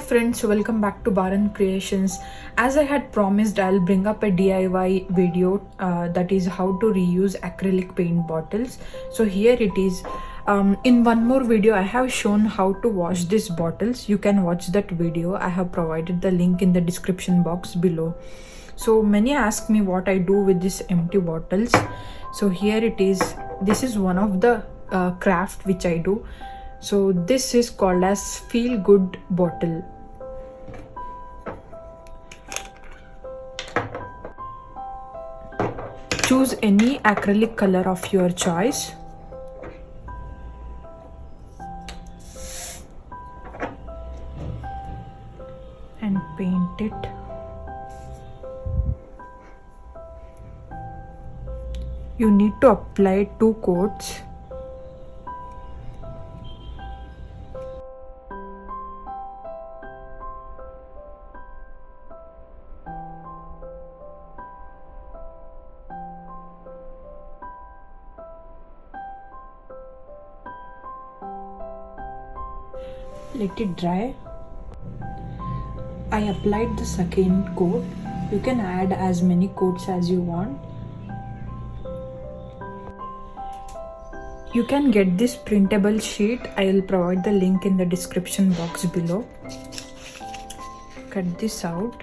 friends, welcome back to Baran Creations. As I had promised, I'll bring up a DIY video that is how to reuse acrylic paint bottles. So here it is. In one more video I have shown how to wash these bottles. You can watch that video. I have provided the link in the description box below. So many ask me what I do with these empty bottles. So here it is. This is one of the craft which I do. So this is called as feel good bottle. Choose any acrylic color of your choice. And paint it. You need to apply 2 coats. Let it dry. I applied the second coat. You can add as many coats as you want. You can get this printable sheet. I will provide the link in the description box below. Cut this out.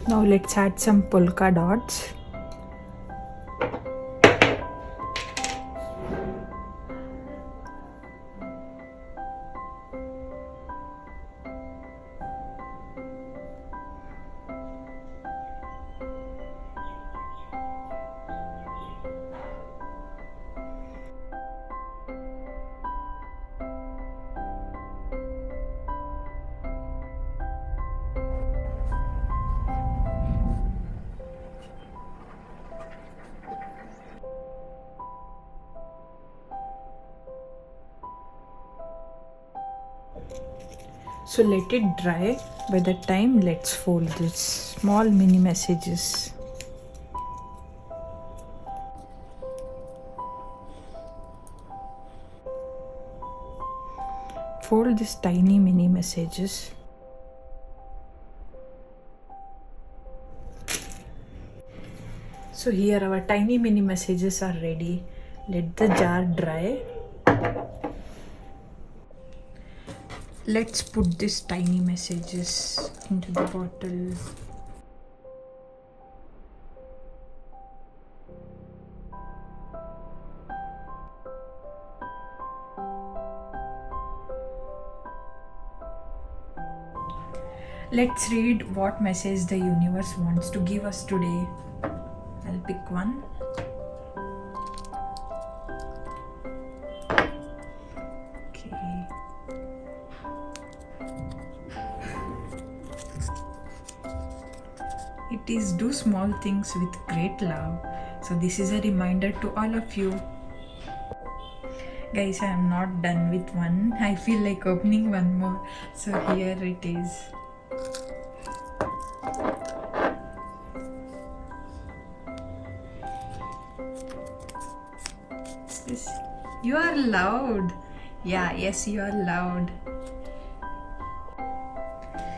Now let's add some polka dots. So let it dry. By that time, let's fold this small mini messages. Fold these tiny mini messages. So here our tiny mini messages are ready. Let the jar dry. Let's put these tiny messages into the bottle. Let's read what message the universe wants to give us today. I'll pick one. It is do small things with great love. So this is a reminder to all of you. Guys, I am not done with one. I feel like opening one more. So here it is. This. You are loud. Yeah, yes, you are loud.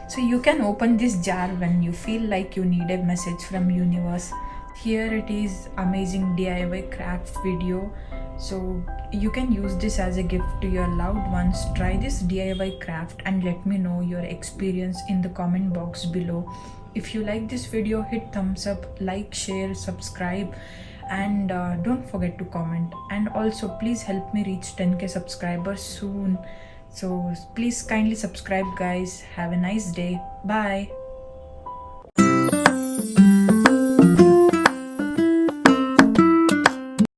So you can open this jar when you feel like you need a message from universe. Here it is, amazing DIY craft video. So you can use this as a gift to your loved ones. Try this DIY craft and let me know your experience in the comment box below. If you like this video, hit thumbs up, like, share, subscribe, and don't forget to comment. And also please help me reach 10k subscribers soon. So please kindly subscribe guys. Have a nice day. Bye.